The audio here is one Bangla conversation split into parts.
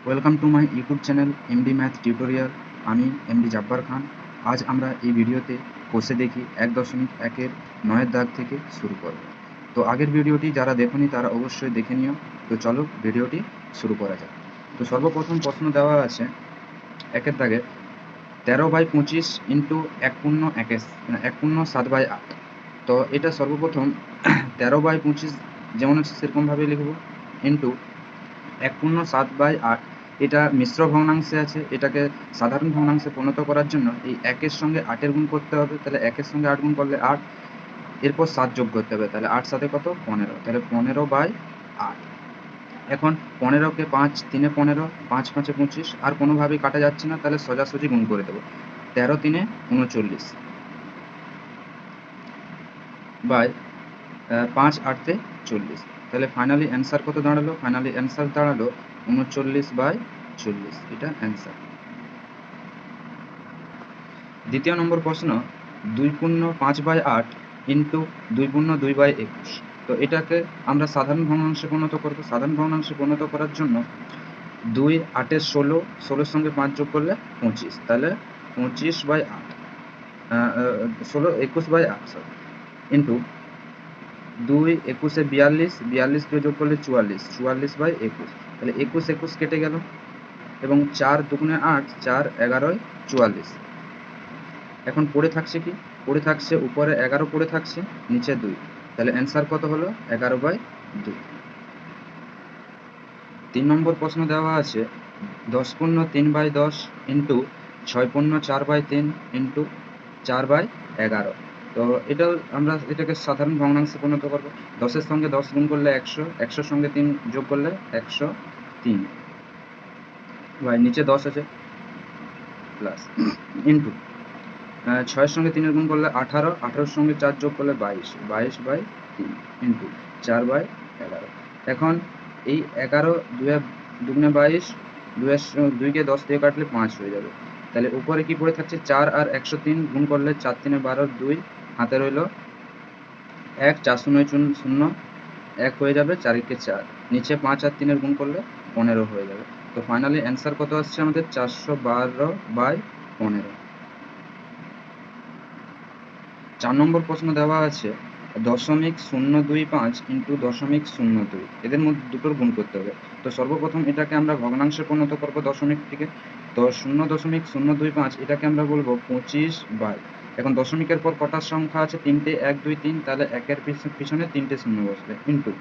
Welcome to my YouTube channel MD math tutorial. আমি এমডি জাব্বার খান। আজ আমরা এই ভিডিওতে কষে দেখি 1.1-এর 9-এর দাগ থেকে শুরু করব। তো আগের ভিডিওটি যারা দেখোনি তারা অবশ্যই দেখে নিও। তো চলো ভিডিওটি শুরু করা যাক। তো সর্বপ্রথম প্রশ্ন দেওয়া আছে 1-এর দাগে 13/25 ইন্টু 1.7/8। তো এটা সর্বপ্রথম 13/25 যেমন আছে সেরকমভাবে লিখব, ইন্টু 1.7/8। এটা মিশ্র ভগ্নাংশে আছে, এটাকে সাধারণ ভগ্নাংশে পরিণত করার জন্য এই 1-এর সঙ্গে 8-এর গুণ করতে হবে। তাহলে 1-এর সঙ্গে 8 গুণ করলে 8, এরপর 7 যোগ করতে হবে। তাহলে 8 7 কত? 15। তাহলে 15/8। এখন 15কে 5 3 15, 5 5 25, আর কোনোভাবেই কাটা যাচ্ছে না, তাহলে সোজাসুজি গুণ করে দেবো। 13 3 39 বাই 5 8 40। তাহলে ফাইনালি অ্যান্সার কত দাঁড়ালো? ফাইনালি অ্যান্সার দাঁড়ালো 39/40। এটা অ্যান্সার। দ্বিতীয় নম্বর প্রশ্ন 2.5/8 ইন্টু 2.2/21। তো এটাকে আমরা সাধারণ ভগ্নাংশে পরিণত করব। সাধারণ ভগ্নাংশে পরিণত করার জন্য 2 8 16, 16-এর সঙ্গে 5 যোগ করলে 25। তাহলে 25/8, 21/8 সরি, ইন্টু 2 21 42, 42 দিয়ে যোগ করলে 44, 44/21। তাহলে 21 21 কেটে গেল এবং 4 2 8, 4 11 44। এখন পড়ে থাকছে কি? পড়ে থাকছে উপরে 11 পড়ে থাকছে, নিচে 2। তাহলে অ্যান্সার কত হলো? 11/2। 3 নম্বর প্রশ্ন দেওয়া আছে 10.3/10 ইন্টু 6.4/3 ইন্টু 4/11। তো এটাও আমরা এটাকে সাধারণ ভগ্নাংশে পরিণত করবো। 10-এর সঙ্গে 10 গুণ করলে 100, 100-র সঙ্গে 3 যোগ করলে 103 ভাই নিচে 10 আছে প্লাস, ইন্টু 6-এর সঙ্গে 3-এর গুণ করলে 18, 18-র সঙ্গে 4 যোগ করলে 22, 22/3 ইন্টু 4/11। এখন এই 11 2 22, 2-কে 10 দিয়ে কাটলে 5 হয়ে যাবে। তাহলে উপরে কি পড়ে থাকছে? 4 আর 103 গুণ করলে 4 3 12, 2 হাতে রইল 1, 4 0 0 1 হয়ে যাবে, 4 1 4, নিচে 5 আর 3-এর গুণ করলে 15 হয়ে যাবে। তো ফাইনালি অ্যান্সার কত আসছে আমাদের? 412/15। 4 নম্বর প্রশ্ন দেওয়া আছে 0.025 ইন্টু 0.02। এদের মধ্যে দুটোর গুণ করতে হবে। তো সর্বপ্রথম এটাকে আমরা ভগ্নাংশে পরিণত করবো দশমিকটিকে। তো 0.025 এটাকে আমরা বলবো 25/। এখন দশমিকের পর কটা সংখ্যা আছে? 3টে, 1 2 3, তাহলে 1-এর পিছনে 3টে শূন্য বসবে, ইন্টু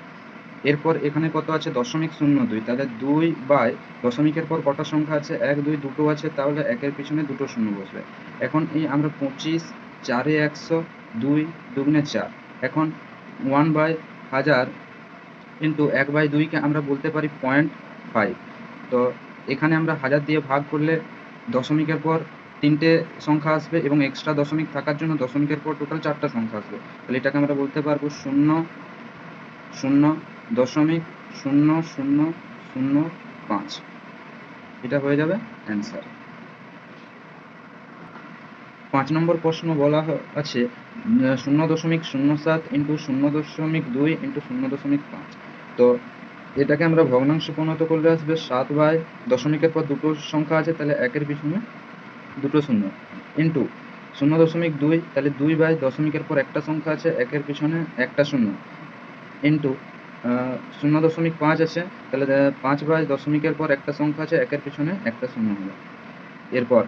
এরপর এখানে কত আছে? 0.02, তাহলে 2/। দশমিকের পর কটা সংখ্যা আছে? 1 2 দুটো আছে, তাহলে 1-এর পিছনে দুটো শূন্য বসবে। এখন এই আমরা 25, 4-এ 100, 2 2 4। এখন 1/1000 ইন্টু 1/2-কে আমরা বলতে পারি 0.5। তো এখানে আমরা 1000 দিয়ে ভাগ করলে দশমিকের পর 3টে সংখ্যা আসবে এবং এক্সট্রা দশমিক থাকার জন্য দশমিকের পর টোটাল 4টা সংখ্যা আসবে। তাহলে এটাকে আমরা বলতে পারবো 0.0005। এটা হয়ে যাবে অ্যান্সার। 5 নম্বর প্রশ্ন বলা আছে 0.07 ইন্টু 0.2 ইন্টু 0.5। তো এটাকে আমরা ভগ্নাংশে পরিণত করলে আসবে 7/। দশমিকের পর দুটো সংখ্যা আছে, তাহলে 1-এর পিছনে দুটো শূন্য, ইন্টু 0.2, তাহলে 2/। দশমিকের পর একটা সংখ্যা আছে, 1-এর পিছনে একটা শূন্য, ইন্টু 0.5 আছে, তাহলে 5/। দশমিকের পর একটা সংখ্যা আছে, 1-এর পিছনে একটা শূন্য হবে। এরপর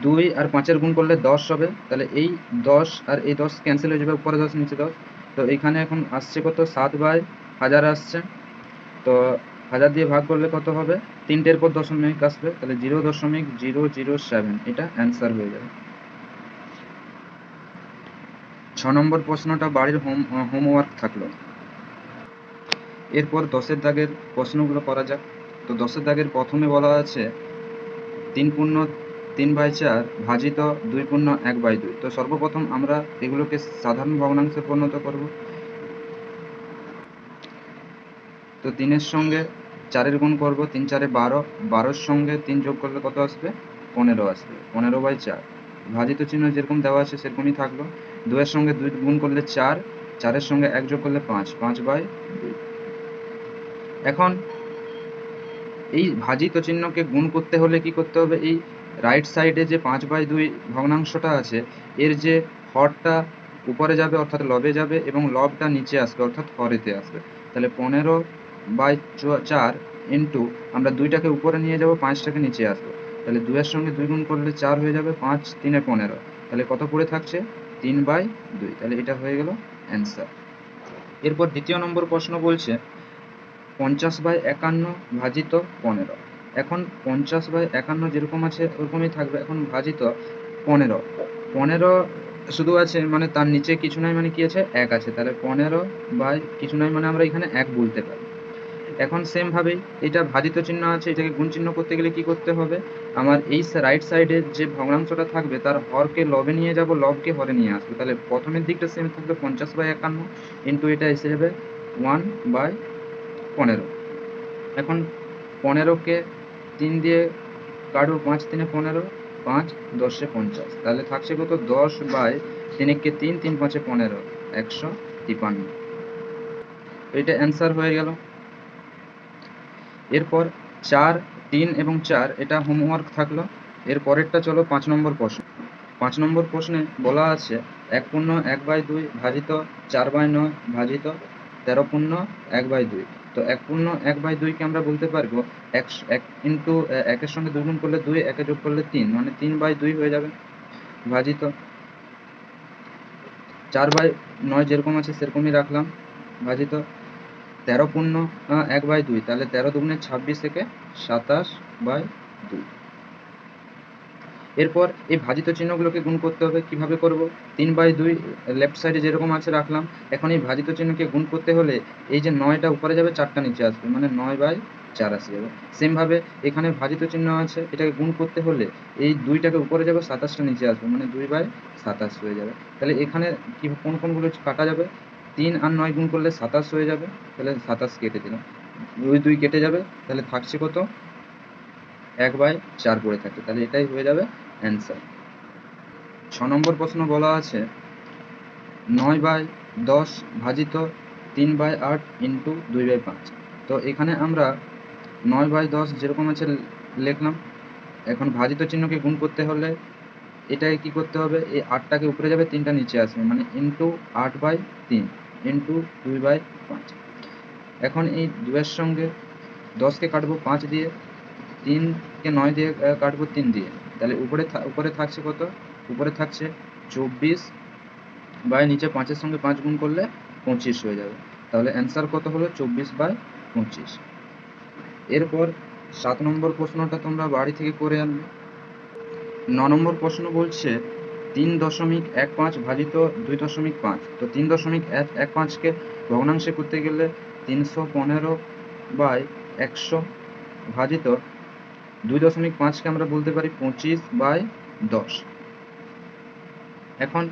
2 আর 5-এর গুণ করলে 10 হবে, তাহলে এই 10 আর এই 10 ক্যান্সেল হয়ে যাবে, উপরে 10 নিচে 10। তো এইখানে এখন আসছে কত? 7/1000 আসছে। তো 1000 দিয়ে ভাগ করলে কত হবে? 3টের পর দশমিক আসবে, তাহলে 0.007। এটা অ্যান্সার হয়ে যাবে। 6 নম্বর প্রশ্নটা বাড়ির হোমওয়ার্ক থাকলো। এরপর 10-এর দাগের প্রশ্নগুলো করা যাক। তো 10-এর দাগের প্রথমে বলা আছে 3.3/4 ভাজিত 2.1/2। তো সর্বপ্রথম আমরা এগুলোকে সাধারণ ভগ্নাংশে পরিণত করব। তো 3-এর সঙ্গে 4-এর গুণ করব, 3 4 12, 12-এর সঙ্গে 3 যোগ করলে কত আসবে? 15 আসবে, 15/4। ভাজিত চিহ্ন যেরকম দেওয়া আছে সেরকমই থাকলো। 2-এর সঙ্গে 2 গুণ করলে 4, 4-এর সঙ্গে 1 যোগ করলে 5, 5/2। এখন এই ভাজিত চিহ্নকে গুণ করতে হলে কি করতে হবে, এই রাইট সাইডে যে 5/2 ভগ্নাংশটা আছে এর যে হরটা উপরে যাবে অর্থাৎ লবে যাবে এবং লবটা নিচে আসবে অর্থাৎ হরেতে আসবে। তাহলে 15/4 ইন্টু আমরা 2টাকে উপরে নিয়ে যাব, 5টাকে নিচে আসবে। তাহলে 2 এর সঙ্গে 2 গুণ করলে 4 হয়ে যাবে, 5 3 15। তাহলে কত পড়ে থাকছে 3/2। তাহলে এটা হয়ে গেল অ্যান্সার। এরপর দ্বিতীয় নম্বর প্রশ্ন বলছে 50/51 ভাজিত 15। এখন 50/51 যেরকম আছে ওরকমই থাকবে, এখন ভাজিত 15। 15 শুধু আছে মানে তার নিচে কিছু নাই মানে কি আছে 1 আছে, তাহলে 15 বাই কিছু নাই মানে আমরা এখানে 1 বলতে পারি। এখন সেম ভাবেই এটা ভাজিত চিহ্ন আছে, এটাকে গুণ চিহ্ন করতে গেলে কি করতে হবে, আমার এই রাইট সাইডে যে ভগ্নাংশটা থাকবে তার হরকে লবে নিয়ে যাব, লবকে হরে নিয়ে আসবো। তাহলে প্রথমের দিকটা সেম থাকবে 50/51 ইন্টু এটা এসে যাবে 1/15। এখন 15কে 3 দিয়ে কাটবো, 5 3 15, 5 10 50। তাহলে থাকছে কত 10/3 3 5 15, 153। এটা অ্যান্সার হয়ে গেল। এরপর 4 3 এবং 4 এটা হোমওয়ার্ক থাকলো। এর পরেরটা চলো 5 নম্বর প্রশ্ন। 5 নম্বর প্রশ্নে বলা আছে 1/2 ভাজিত 4/9 ভাজিত 13/1/2। তো 1/2 কে আমরা বলতে পারবো 1 ইন্টু 1 এর সঙ্গে 2 গুণ করলে 2, 1 যোগ করলে 3 মানে 3/2 হয়ে যাবে, ভাজিত 4/9 যেরকম আছে সেরকমই রাখলাম, ভাজিত 13/1/2। তাহলে 13 দুগুণে 26 থেকে 27/2। এরপর এই ভাজিত চিহ্নগুলোকে গুণ করতে হবে। কিভাবে করব, 3/2 লেফট সাইডে যেরকম আছে রাখলাম। এখন এই ভাজিত চিহ্নকে গুণ করতে হলে এই যে 9টা উপরে যাবে 4টা নিচে আসবে মানে 9/4 আসে যাবে। সেমভাবে এখানে ভাজিত চিহ্ন আছে, এটাকে গুণ করতে হলে এই 2টাকে উপরে যাবে 27টা নিচে আসবে মানে 2/27 হয়ে যাবে। তাহলে এখানে কি কোনগুলো কাটা যাবে, 3 আর 9 গুণ করলে 27 হয়ে যাবে, তাহলে 27 কেটে দিলাম, 2 কেটে যাবে, তাহলে থাকছে কত 1/4 পড়ে থাকে। তাহলে এটাই হয়ে যাবে অ্যান্সার। 6 নম্বর প্রশ্ন বলা আছে 9/10 ভাজিত 3/8 ইন্টু 2/5। তো এখানে আমরা 9/10 যেরকম আছে লিখলাম। এখন ভাজিত চিহ্নকে গুণ করতে হলে এটাকে কি করতে হবে, এই 8টাকে উপরে যাবে 3টা নিচে আসবে মানে ইন্টু 8/3 ইন্টু 2/5। এখন এই 2 এর সঙ্গে 10কে কাটবো 5 দিয়ে, 3কে 9 দিয়ে কাটবো 3 দিয়ে। তাহলে উপরে থাকছে কত, উপরে থাকছে 24 বাই নিচে 5-এর সঙ্গে 5 গুণ করলে 25 হয়ে যাবে। তাহলে অ্যান্সার কত হলো 24/25। এরপর 7 নম্বর প্রশ্নটা তোমরা বাড়ি থেকে করে আনবে। 9 নম্বর প্রশ্ন বলছে 3.15 ভাজিত 2.5। তো 3.15কে ভগ্নাংশে করতে গেলে 315/100 ভাজিত 2.5কে আমরা বলতে পারি 25/10। এখন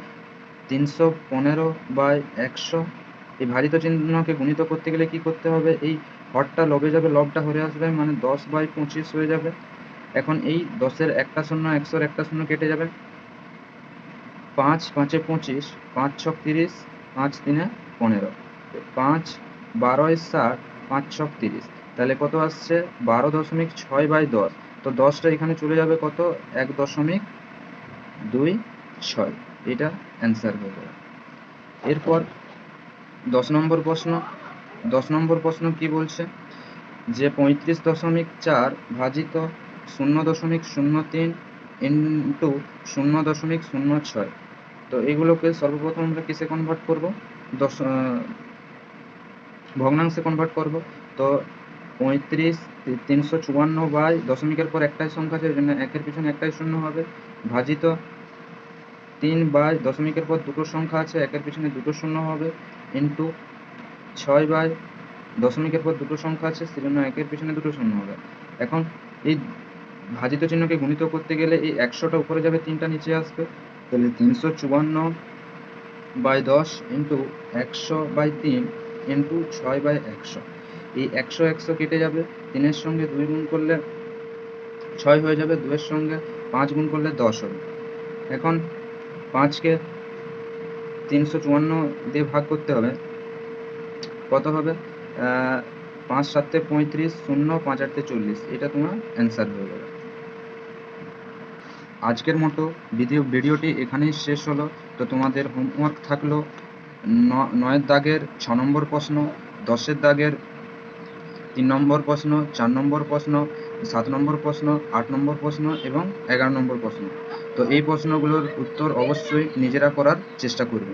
315/100 এই ভাজিত চিহ্নকে গুণিত করতে গেলে কি করতে হবে, এই হরটা লবে যাবে, লবটা হরে আসবে মানে 10/25 হয়ে যাবে। এখন এই 10-এর একটা শূন্য, 100-এর একটা শূন্য কেটে যাবে, 5 5 25, 5 6 30, 5 3 15, 5 12 60, 5 6 30। তাহলে কত আসছে 12.6/10। তো 10টা এখানে চলে যাবে কত 1.26। এটা অ্যান্সার হয়ে যাবে। এরপর 10 নম্বর প্রশ্ন কি বলছে যে 35.4 ভাজিত 0.03 ইন্টু 0.06। তো এগুলোকে সর্বপ্রথম আমরা কিসে কনভার্ট করব, ভগ্নাংশে কনভার্ট করব। তো 35 354/দশমিকের পর একটাই সংখ্যা আছে, ওই জন্য একের পিছনে একটাই শূন্য হবে, ভাজিত 3/দশমিকের পর দুটো সংখ্যা আছে, একের পিছনে দুটো শূন্য হবে, ইন্টু 6/দশমিকের পর দুটো সংখ্যা আছে, সেজন্য একের পিছনে দুটো শূন্য হবে। এখন এই ভাজিত চিহ্নকে গুণিত করতে গেলে এই 100টা উপরে যাবে, 3টা নিচে আসবে, তাহলে 354/10 ইন্টু 100/3 ইন্টু 6/100। এই 100 কেটে যাবে, 3-এর সঙ্গে 2 গুণ করলে 6 হয়ে যাবে, 2-এর সঙ্গে 5 গুণ করলে 10 হবে। এখন 5কে 354 দিয়ে ভাগ করতে হবে, কত হবে 5 7 35, 0 5 8 40, এটা তোমার অ্যান্সার হয়ে যাবে। আজকের মতো ভিডিওটি এখানেই শেষ হলো। তো তোমাদের হোমওয়ার্ক থাকলো 9 দাগের 6 নম্বর প্রশ্ন, 10 দাগের 3 নম্বর প্রশ্ন, 4 নম্বর প্রশ্ন, 7 নম্বর প্রশ্ন, 8 নম্বর প্রশ্ন এবং 11 নম্বর প্রশ্ন। তো এই প্রশ্নগুলোর উত্তর অবশ্যই নিজেরা করার চেষ্টা করবে।